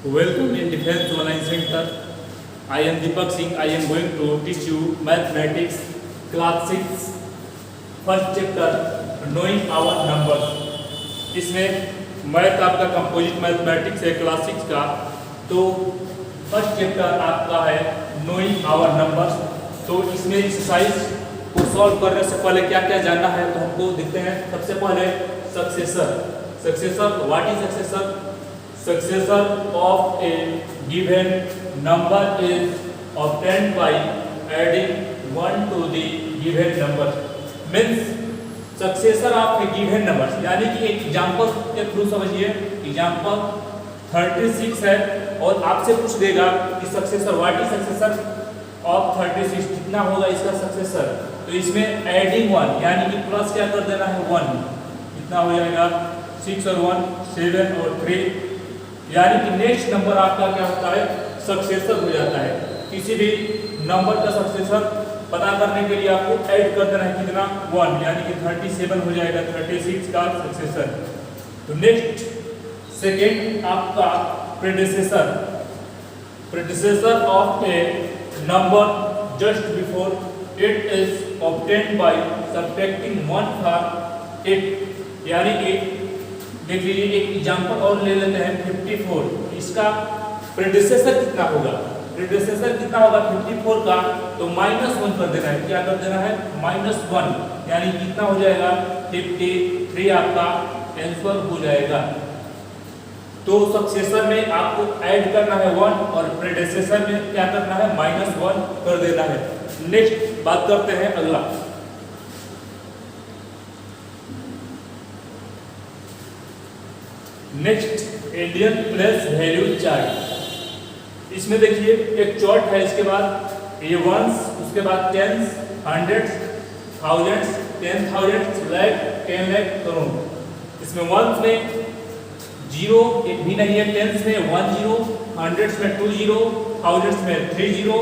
Welcome in Defense Online Center. I am Deepak Singh. I am going to teach you mathematics class 6 first chapter knowing our numbers. इसमें math आपका composite mathematics है class 6 का। तो first chapter आपका है knowing our numbers. तो इसमें exercise को सॉल्व करने से पहले क्या क्या जानना है तो हमको देखते हैं। सबसे पहले successor. What is successor? Successor of a given number is obtained by adding 1 to the given number. Means successor of a given number, यानी कि एक एग्जाम्पल के थ्रू समझिए। एग्जाम्पल 36 है और आपसे पूछ देगा कि successor what is successor of 36, कितना होगा इसका सक्सेसर। तो इसमें एडिंग 1 यानी कि प्लस क्या कर देना है 1, कितना हो जाएगा 6 और 1 7 और 3, यानी कि नेक्स्ट नंबर आपका क्या होता है सक्सेसर हो जाता है। किसी भी नंबर का सक्सेसर पता करने के लिए आपको ऐड कर देना है कितना 1, यानी कि 37 हो जाएगा 36 का सक्सेसर। तो नेक्स्ट सेकेंड आपका predecessor of A number just before it is obtained by subtracting 1 from it, यानी कि देख लीजिए एक एग्जांपल और ले लेते हैं 54। इसका प्रेडिसेसर कितना होगा? 54 का तो -1 कर देना है। क्या कर देना है -1, यानी कितना हो जाएगा 53 आपका आंसर हो जाएगा। तो सक्सेसर में आपको ऐड करना है 1 और प्रेडिसेसर में क्या करना है -1 कर देना है। नेक्स्ट बात करते हैं अगला। Next Indian place value chart. इसमें देखिए एक चार्ट है, इसके बाद ये वंस, उसके बाद tens, hundreds, thousands, 10,000, lakh, 10 lakh, crore. इसमें वंस में 0 एक भी नहीं है, टेंस में 1 0, हंड्रेड्स में 2 0, थाउजेंड्स में 3 0,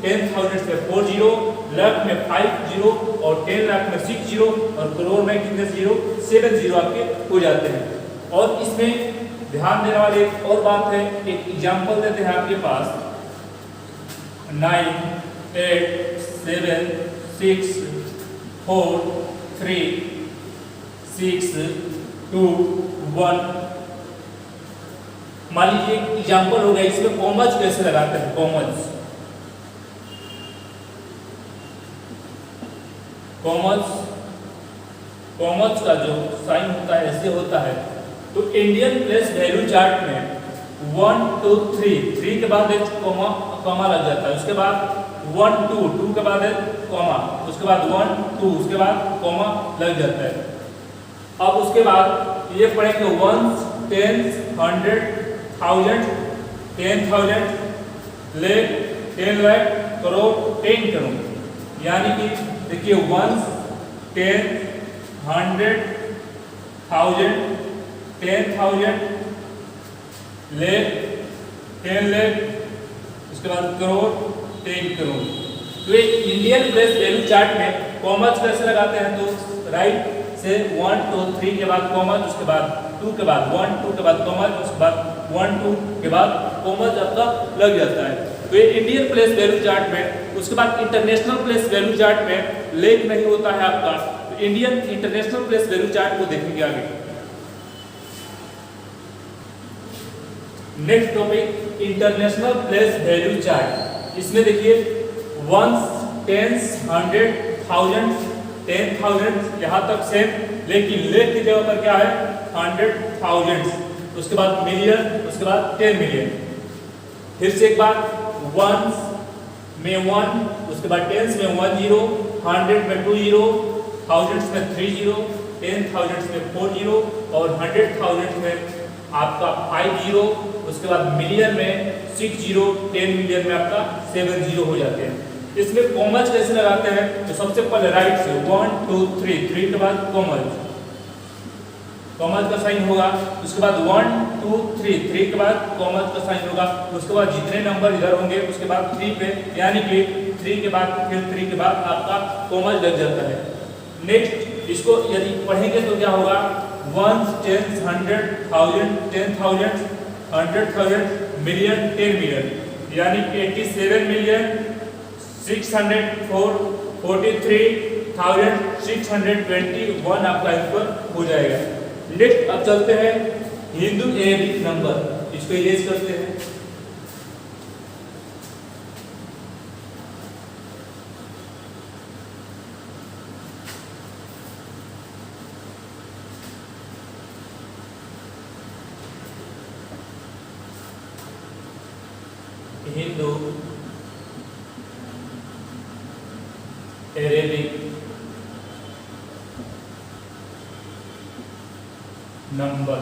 10,000 में 4 0, लाख में 5 0 और 10 लाख में 6 0 और करोड़ में कितने 0 7 0 आपके हो जाते हैं। और इसमें ध्यान देने वाली एक और बात है, एक एग्जांपल देते हैं आपके पास 9 8 7 6 4 3 6 2 1। मान लीजिए एग्जांपल हो गया, इसमें कॉमर्स कैसे लगाते हैं? कॉमर्स का जो साइन होता है ऐसे होता है। तो इंडियन प्लेस वैल्यू चार्ट में 1 2 3 के बाद एक कॉमा लग जाता है, उसके बाद 1 2 के बाद एक कॉमा, उसके बाद 1 2, उसके बाद कॉमा लग जाता है। अब उसके बाद ये पढ़ेंगे 1 10 100 1000 10,000 लाख 10 लाख करोड़ 10 करोड़, यानी कि देखिए 1 10 100 1000 10,000 लाख 10 लाख, उसके बाद करोड़ 10 करोड़। तो इंडियन प्लेस वैल्यू चार्ट में कॉमर्स कैसे लगाते हैं? तो राइट से 1 2 3 के बाद कॉमर्स, उसके बाद 2 के बाद 1 2 के बाद कॉमर्स, उसके बाद 1 2 के बाद कॉमर्स आपका लग जाता है। तो ये इंडियन प्लेस वैल्यू चार्ट में। उसके बाद इंटरनेशनल प्लेस वैल्यू चार्ट में लेख नहीं होता है आपका। तो Indian international place value chart को देखेंगे आगे। Next topic international place value chart. इसमें देखिए वंस टेंस 100 1000 10,000 यहाँ तक सेम, लेकिन लेख की जगह पर क्या है 100,000, उसके बाद मिलियन, उसके बाद 10 मिलियन। फिर से एक बार वंस में 1, उसके बाद टेंस में 1 0, 100 में 2 0, थाउजेंड्स में 3 0, 10,000 में 4 0 और 100,000 में आपका 5 0, उसके बाद मिलियन में 6 0, 10 मिलियन में आपका 7 0 हो जाते हैं। इसमें कॉमर्स कैसे लगाते हैं? तो सबसे पहले राइट से 1 2 3 के बाद कॉमर्स का साइन होगा, उसके बाद 1 2 3 के बाद कॉमर्स का साइन होगा, उसके बाद जितने नंबर इधर होंगे उसके बाद 3 पे, यानी कि 3 के बाद फिर 3 के बाद आपका कॉमर्स लग जाता है। नेक्स्ट इसको यदि पढ़ेंगे तो क्या होगा 1 10 100 1000 10,000 100,000 मिलियन 10 मिलियन, यानी 87,643,621 आपका आंसर हो जाएगा। नेक्स्ट अब चलते हैं हिंदू अरेबिक नंबर, इसको इरेज करते हैं। हिंदू अरेबिक नंबर,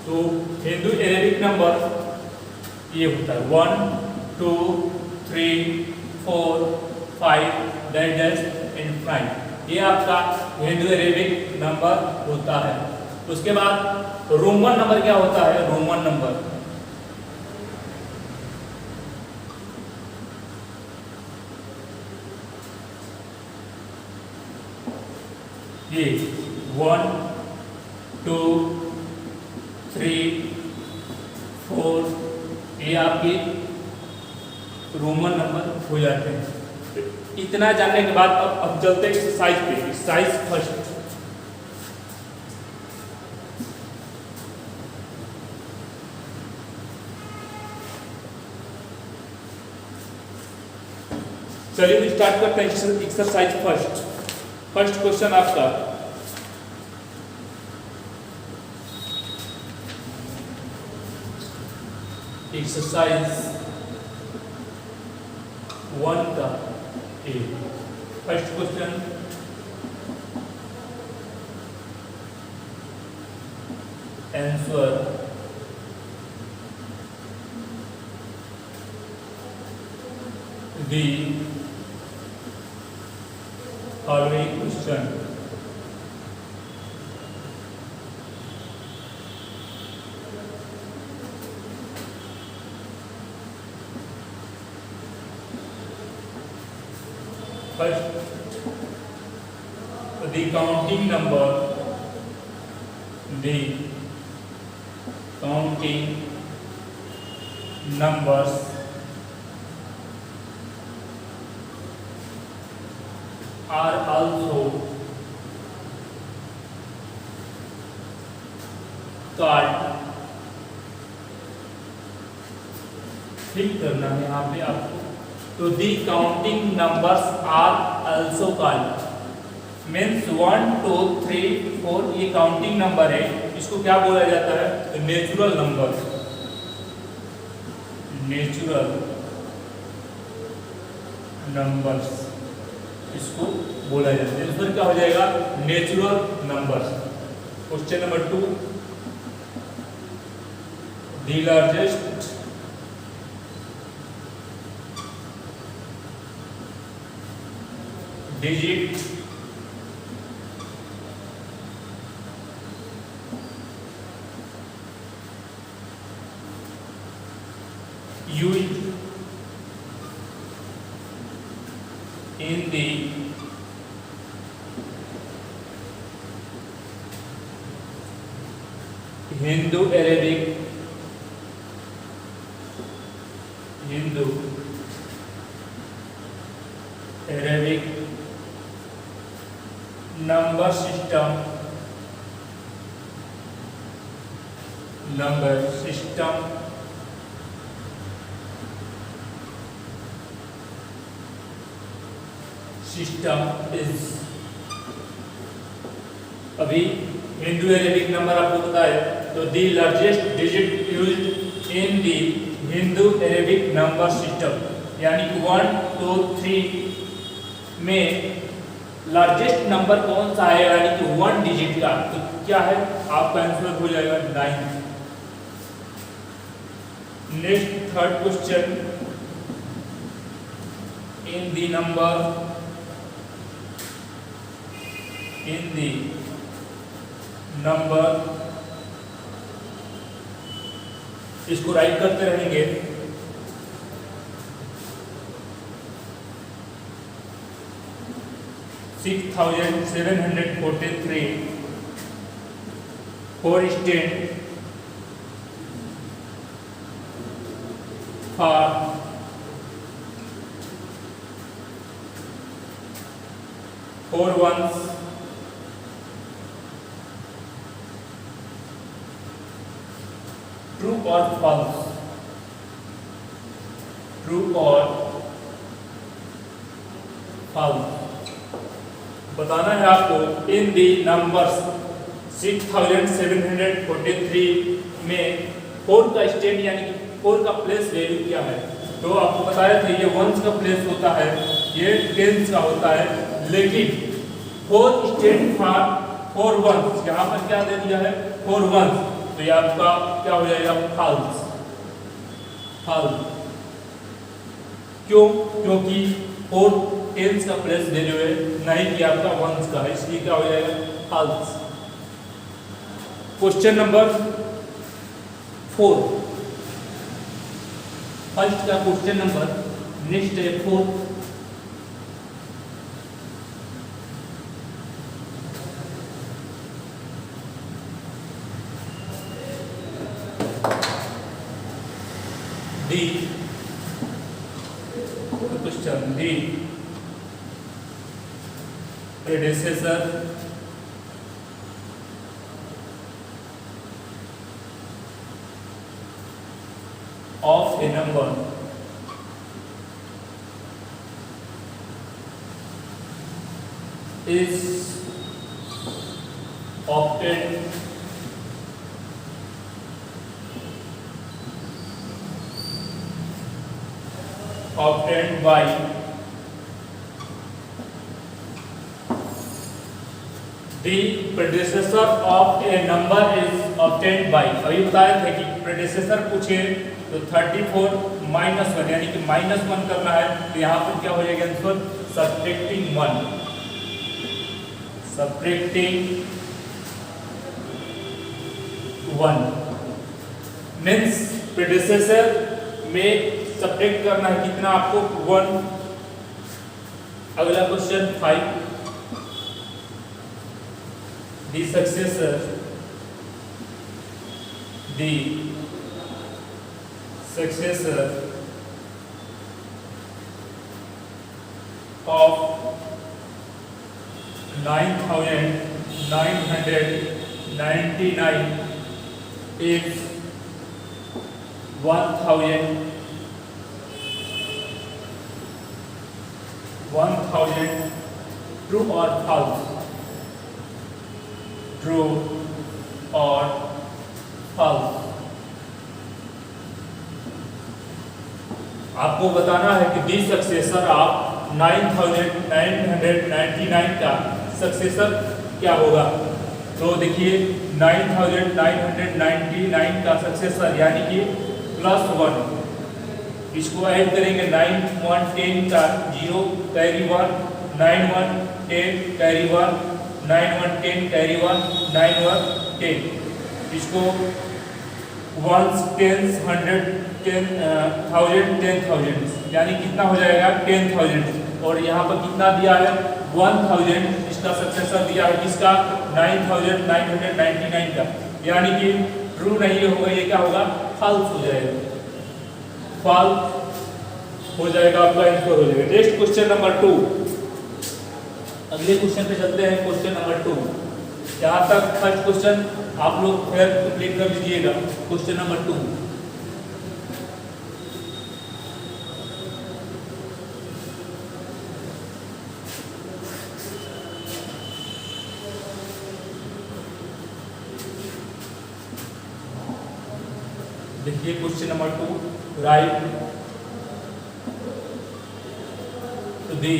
तो हिंदू अरेबिक नंबर ये होता है 1 2 3 4 5 डैश एंड 5, ये आपका हिंदू अरेबिक नंबर होता है। उसके बाद रोमन नंबर क्या होता है? रोमन नंबर ये 1 2 3 4 ये आपके रोमन नंबर हो जाते हैं। इतना जानने के बाद अब चलते हैं एक्सरसाइज पे। एक्सरसाइज फर्स्ट, चलिए स्टार्ट करते हैं एक्सरसाइज फर्स्ट। फर्स्ट क्वेश्चन आपका एक्सरसाइज 1 का A. First question, answer the following question. First, the counting number, the counting numbers are also called, ठीक करना है यहाँ पे आपको, तो the counting numbers are also called, means 1 2 3 4 ये काउंटिंग नंबर है, इसको क्या बोला जाता है? नेचुरल नंबर, नेचुरल नंबर्स इसको बोला जाता है। इसमें क्या हो जाएगा? Natural numbers. Question number 2, the largest digit used in the Hindu Arabic number system is, अभी हिंदू अरेबिक नंबर आपको बताया, तो दी largest digit used in the Hindu Arabic number system, यानी कि 1 2 3 में लार्जेस्ट नंबर कौन सा है, यानी कि 1 डिजिट का, तो क्या है? आपका आंसर हो जाएगा 9। Next third question, in the number इसको राइट करते रहेंगे। 6,743 4 stand for 4 ones, true or false, true or false बताना है आपको। इन दी नंबर्स 6743 में 4 का स्टैंड यानी कि 4 का प्लेस वैल्यू क्या है। तो आपको बताया था ये वंस का प्लेस होता है, ये टेंस का होता है, लेकिन 4 स्टैंड फॉर 4 वंस, यहाँ पर क्या दे दिया है 4 वंस, तो ये आपका क्या हो जाएगा फॉल्स। फॉल्स क्यों? क्योंकि 4 टेंस का प्लेस वैल्यू है, नहीं कि आपका वंस का है, इसलिए क्या हो जाएगा फॉल्स। क्वेश्चन नंबर 4, फर्स्ट का क्वेश्चन नंबर नेक्स्ट है 4। D question D predecessor of a number is obtained by the predecessor of a number is obtained by। अभी बताया था कि predecessor पूछे तो 34 माइनस 1 यानी कि माइनस 1 करना है, तो यहाँ पर क्या हो जाएगा answer subtracting 1, subtracting 1 means predecessor में सब्ट्रैक्ट करना है कितना आपको 1। अगला question 5, the successor of 9999 is 1000 true or false, true or false। आपको बताना है कि दी सक्सेसर ऑफ 9999 का सक्सेसर क्या होगा। तो देखिए 9999 का सक्सेसर यानी कि +1, इसको ऐड करेंगे 9 1 10 का 0 कैरी 1, 9 1 10 कैरी 1, 9 1 10 कैरी 1, 9 1 10, इसको वंस टेंस 100 10,000 10,000 यानी कितना हो जाएगा 10,000, और यहाँ पर कितना दिया है 1000, इसका सक्सेसर दिया है किसका 9999 का, यानी कि ट्रू नहीं होगा, ये क्या होगा फॉल्स हो जाएगा, फॉल्स हो जाएगा, आपका आंसर हो जाएगा। नेक्स्ट क्वेश्चन नंबर 2, अगले क्वेश्चन पे चलते हैं। क्वेश्चन नंबर 2, यहाँ तक फर्स्ट क्वेश्चन आप लोग फिर कंप्लीट कर लीजिएगा। क्वेश्चन नंबर 2, देखिए question number 2, right the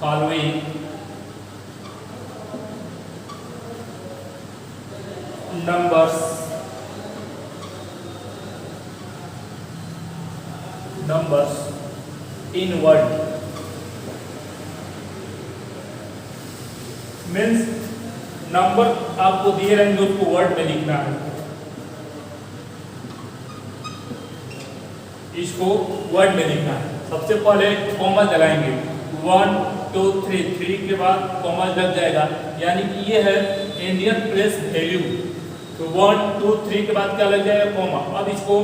following numbers in word means number आपको दिए रहेंगे उसको वर्ड में लिखना है, इसको वर्ड में लिखना है। सबसे पहले कॉमा लगाएंगे 1 2 3 के बाद कॉमा लग जाएगा, यानी कि ये है इंडियन प्लेस वैल्यू, तो 1 2 3 के बाद क्या लग जाएगा कॉमा। अब इसको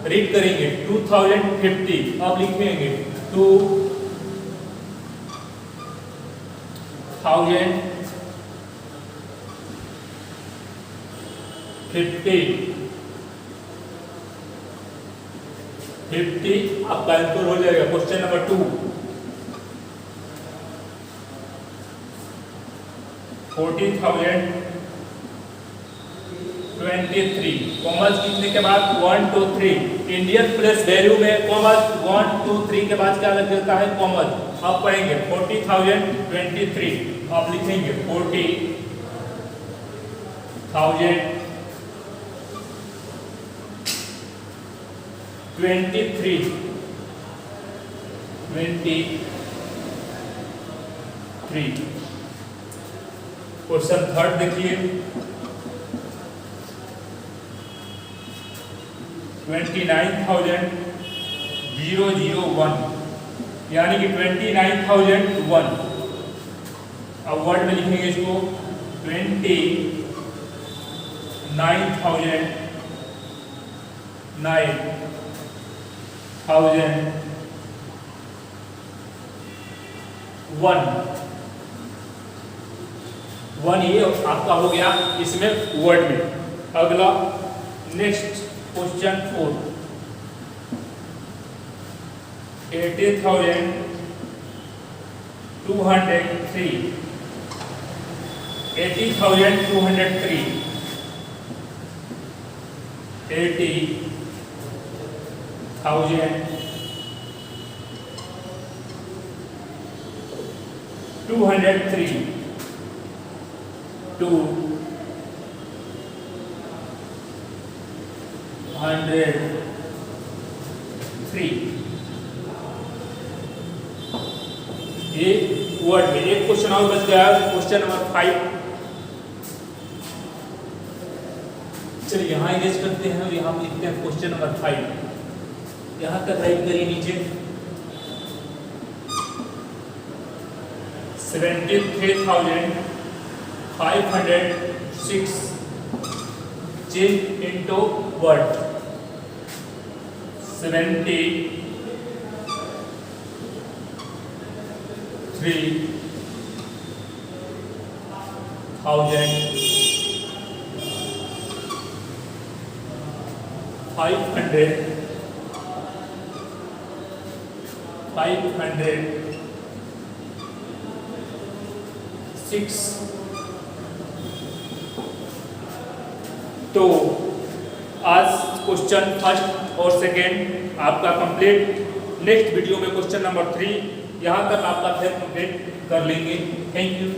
रीड करेंगे 2050, अब लिखेंगे 2050 आपका आंसर हो जाएगा। क्वेश्चन नंबर 2, 40,023 कॉमर्स कितने के बाद 1 2 3, इंडियन प्लेस वैल्यू में कॉमर्स 1 2 3 के बाद क्या लग जाता है कॉमर्स। अब पढ़ेंगे 40,023, आप लिखेंगे 40,023 क्वेश्चन थर्ड देखिए 29,001, यानी कि 29,001। अब वर्ड में लिखेंगे इसको 29,001, 1 ये आपका हो गया इसमें वर्ड में। अगला नेक्स्ट क्वेश्चन 4, 80,203, 80,203, 80,203 203 ये वर्ड में। एक क्वेश्चन और बच गया, क्वेश्चन नंबर 5। चलिए यहाँ इरेज करते हैं और यहाँ लिखते हैं क्वेश्चन नंबर 5। यहाँ तक राइट करिए नीचे 73,506 चेंज इनटू वर्ड 506। तो आज क्वेश्चन फर्स्ट और सेकेंड आपका कंप्लीट। नेक्स्ट वीडियो में क्वेश्चन नंबर 3 यहाँ तक आपका फिर कंप्लीट कर लेंगे। Thank you.